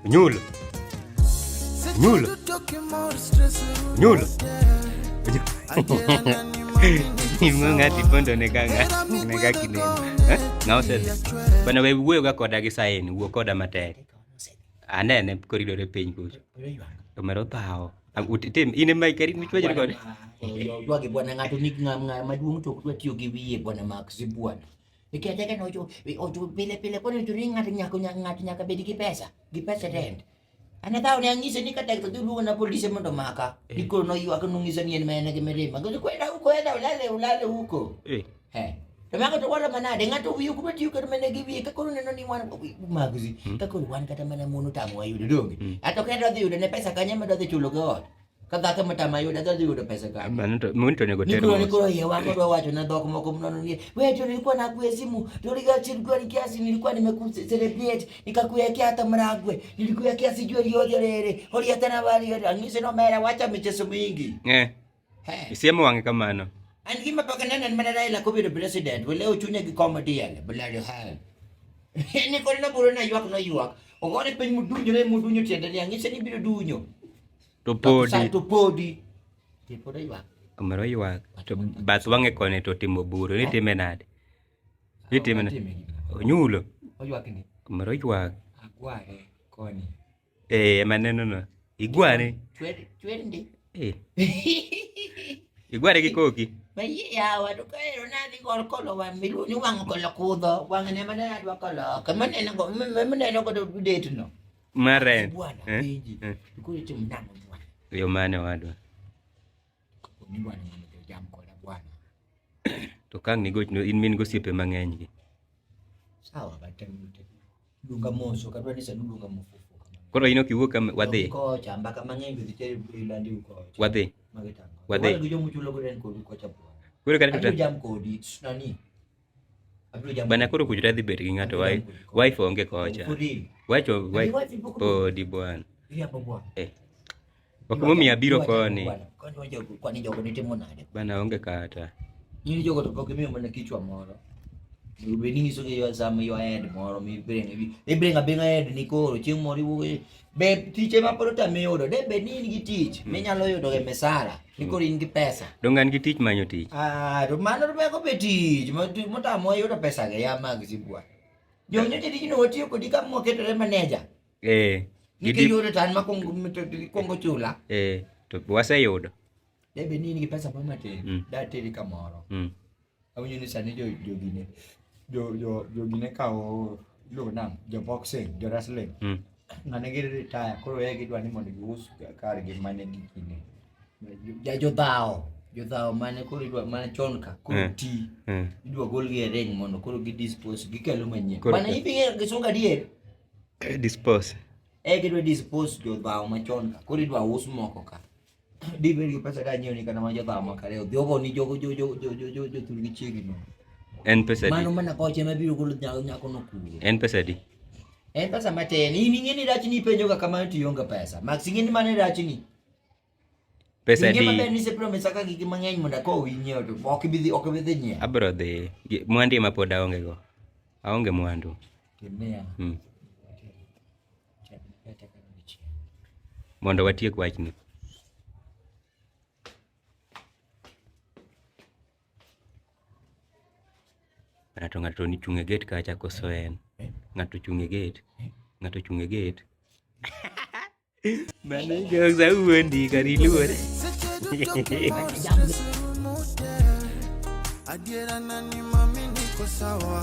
Nyulo. Ngati pondo nega kineno. Ngao sed. Bana we wuoyo ga koda gi saini, wuo koda matek. Anene koridore piny kucho. Omero tao. Tim ine mai keri michweje kode. Dwage bwana ng'ato nigi ng'ama maduong' to dwa tiyo gi wiye bwana Max bwana. Iketeka no ojo pile kono to ng'ato nyaka bedi gi pesa rent. Ana tao ne angise ni kata to dulu na polisi mondo maka. Diko no yu akanungisa ni mena ke merema. Ngoja kwenda huko ulale huko. Tamanga to wala manade ng'ato wiyo kuma tiyo kata mena gi wiye kakoro neno ni wan Max. Kakoro wan kata mana mono tamu ayudo donge. Atokenda dhi yudo ne pesa kanyama dhi chulo go. Kata kama tamayuda dadi yudo pesa kama. Mwanito nego tero. Niko ya wako ndo wacho na dhoko moko mnono ni. Wewe nilikuwa nakuya simu. Tuliga chilikuwa kiasi nilikuwa nimekucelebrate nikakuwekea hata maragwe. Nilikuwa kiasi jua liyoje holi hata na bali angise no mera wacha michezo mingi. Isiemo wange kamano. Angima paka nana madara la COVID president. Wale uchunye ki comedy yale. Bulali hal. Niko na buru na yuak. Ogone pen mudunyo tiende angise ni biro dunyo. Topodi. Tipoda yuak. Omero yuak. To bath wange kone to timo buro ni time nade. Ni time nade. Nyulo. Oyuak ni. Omero yuak. Agware koni. Maneno no. Igware. Chwere ndi. Igware gi koki. Mai ya wadu kairo nadi kolo wa milu ni wang kolo kudo wang ne mana dwa kolo. Kamane na go do date no. Maren. Ko yiti mnamo. Yo mane wadwa. Ni bwana mwenye jam kola bwana. To kang ni gochno in min gosiepe mang'eny gi. Sawa batemute. Dunga moso kadwa ni sadunga mufufu. Koro ino kiwuok wadhi. Ko chamba kama ng'eny bi tere ilandi uko. Wadhi. Magetanga. Wadhi. Wala gujo muchulo ko den ko chapo. Koro kare to jam kodi nani. Bana koro kujira dhi bet gi ng'ato wife onge kocha. Wacho wife podi bwana. Wakumo miya biro koni. Kwani jogo nitimo nade? Bana onge kata. Yini jogo to pok miyo mana kichwa moro. Beni so ge sama yo head moro mi brenga head ni koro chieng' moro iwuoge. Be tiche ma poro tamiyodo de be ni gi tich. Minyalo yudo ge mesara. Ni koro in gi pesa. Dongan gi tich manyo tich. To mano be ko be tich. Motamo yudo pesa ge ya mag sibwa. Jo nyote tich no tiyo kodi ka mo ketore manager. Niki yudo tan ma kongo chula. To waseyudo. Debe nini gi pesa pa matin. Da teri kamoro. Awinjo ni sani jo gine. Jo gine kao lo nam, jo boxing, jo wrestling. Ngane gi retire koro e gidwa ni mondo gius kar gi mane gikine. Jo dhao mane koro idwa mane chonka koro ti. Idwa gol gi e ring mondo koro gi dispose gikelo manyien. Bana ibinge gisunga dier. Dispose. Gidwa dispose jo dhao machon ka koro idwa us moko ka dibe gi pesa da nyiew ni kana ma jo dhao makare odiogo ni jogo tur gi chiegi no en pesa di mano mana koche mabiro golo nyako no kuro en pesa di en pesa maten ini ngeni rachni penjo ga kama tiyonga pesa max ngeni mane rachni pesa di ngeni mabe ni se promesa ka gigi mang'eny mondo ko winyeo to ok bi dhi nyiew abro dhi mwandi ma pod aonge go aonge mwandu kimea mondo watiek wachni. Ng'ato ni chunge gate kacha koso en. Ng'ato chunge gate. Bana jokes awuondi kari luore. Adiera nani mami niko sawa.